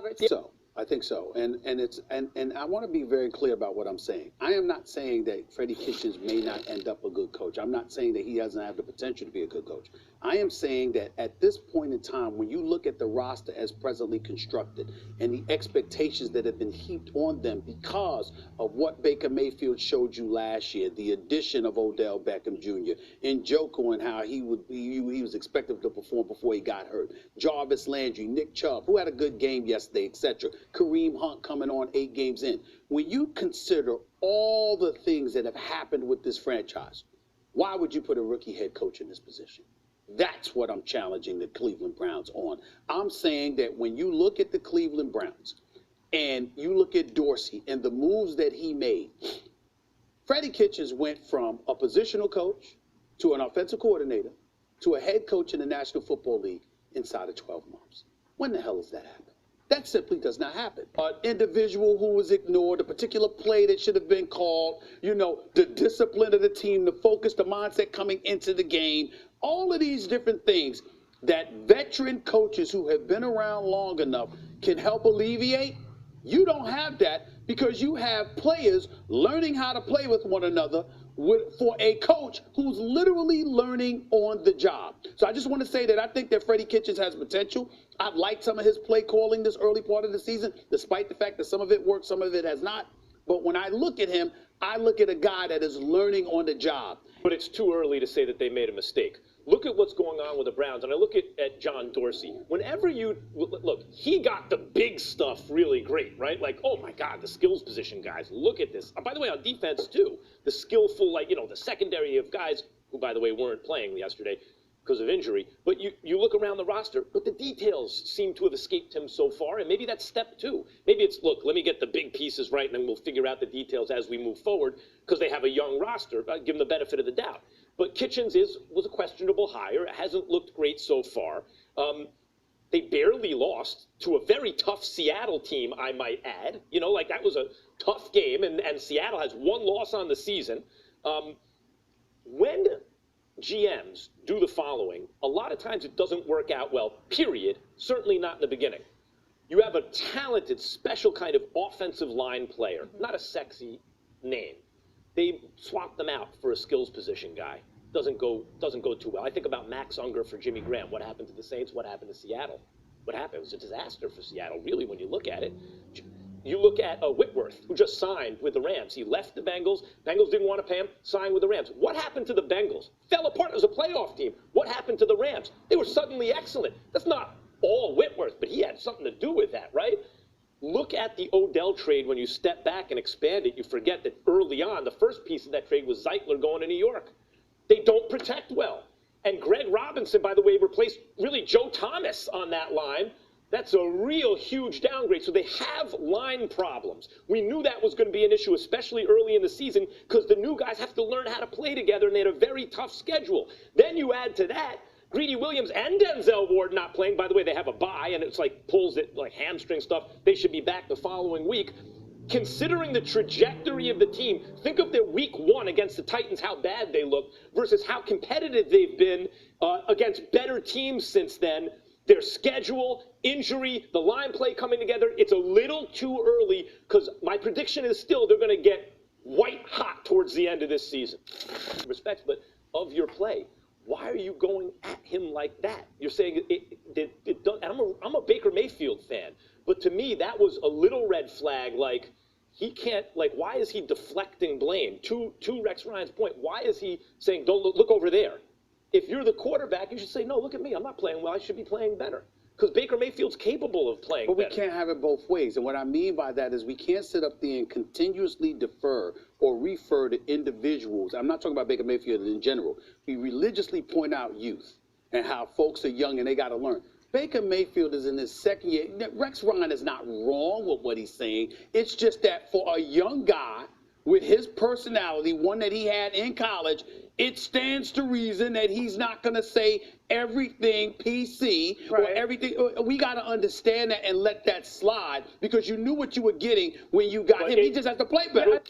right there. So I think so, and I want to be very clear about what I'm saying. I am not saying that Freddie Kitchens may not end up a good coach. I'm not saying that he doesn't have the potential to be a good coach. I am saying that at this point in time, when you look at the roster as presently constructed and the expectations that have been heaped on them because of what Baker Mayfield showed you last year, the addition of Odell Beckham Jr., Njoku and how he was expected to perform before he got hurt, Jarvis Landry, Nick Chubb, who had a good game yesterday, etc., Kareem Hunt coming on 8 games in. When you consider all the things that have happened with this franchise, why would you put a rookie head coach in this position? That's what I'm challenging the Cleveland Browns on. I'm saying that when you look at the Cleveland Browns and you look at Dorsey and the moves that he made, Freddie Kitchens went from a positional coach to an offensive coordinator to a head coach in the National Football League inside of 12 months. When the hell has that happened? That simply does not happen. An individual who was ignored, a particular play that should have been called, you know, the discipline of the team, the focus, the mindset coming into the game, all of these different things that veteran coaches who have been around long enough can help alleviate. You don't have that because you have players learning how to play with one another for a coach who's literally learning on the job. So I just want to say that I think that Freddie Kitchens has potential. I've liked some of his play calling this early part of the season, despite the fact that some of it worked, some of it has not. But when I look at him, I look at a guy that is learning on the job. But it's too early to say that they made a mistake. Look at what's going on with the Browns, and I look at John Dorsey. Whenever you look, he got the big stuff really great, right? Like, oh my God, the skills position guys. Look at this. By the way, on defense too, the skillful, like, you know, the secondary of guys who, by the way, weren't playing yesterday because of injury. But you look around the roster, but the details seem to have escaped him so far, and maybe that's step 2. Maybe it's, look, let me get the big pieces right, and then we'll figure out the details as we move forward because they have a young roster. Give them the benefit of the doubt. But Kitchens was a questionable hire. It hasn't looked great so far. They barely lost to a very tough Seattle team, I might add. You know, like that was a tough game, and Seattle has 1 loss on the season. When GMs do the following, a lot of times it doesn't work out well, period. Certainly not in the beginning. You have a talented, special kind of offensive line player, not a sexy name. They swapped them out for a skills position guy. Doesn't go too well. I think about Max Unger for Jimmy Graham. What happened to the Saints? What happened to Seattle? What happened? It was a disaster for Seattle, really, when you look at it. You look at Whitworth, who just signed with the Rams. He left the Bengals. Bengals didn't want to pay him, signed with the Rams. What happened to the Bengals? Fell apart as a playoff team. What happened to the Rams? They were suddenly excellent. That's not all Whitworth, but he had something to do with that, right? Look at the Odell trade. When you step back and expand it, you forget that early on, the first piece of that trade was Zeitler going to New York. They don't protect well. And Greg Robinson, by the way, replaced really Joe Thomas on that line. That's a real huge downgrade. So they have line problems. We knew that was going to be an issue, especially early in the season, because the new guys have to learn how to play together, and they had a very tough schedule. Then you add to that Greedy Williams and Denzel Ward not playing. By the way, they have a bye, and it's like pulls it, like hamstring stuff. They should be back the following week. Considering the trajectory of the team, think of their week 1 against the Titans, how bad they looked, versus how competitive they've been against better teams since then. Their schedule, injury, the line play coming together, it's a little too early because my prediction is still they're going to get white hot towards the end of this season. Respect, but of your play, why are you going at him like that? You're saying I'm a Baker Mayfield fan, but to me that was a little red flag. Like he can't. Like why is he deflecting blame? To Rex Ryan's point, why is he saying don't look over there? If you're the quarterback, you should say no. Look at me. I'm not playing well. I should be playing better. Because Baker Mayfield's capable of playing better. But we can't have it both ways. And what I mean by that is we can't sit up there and continuously defer or refer to individuals. I'm not talking about Baker Mayfield in general. We religiously point out youth and how folks are young and they got to learn. Baker Mayfield is in his 2nd year. Rex Ryan is not wrong with what he's saying. It's just that for a young guy with his personality, one that he had in college, it stands to reason that he's not going to say everything PC or everything. We got to understand that and let that slide because you knew what you were getting when you got him. He just has to play better.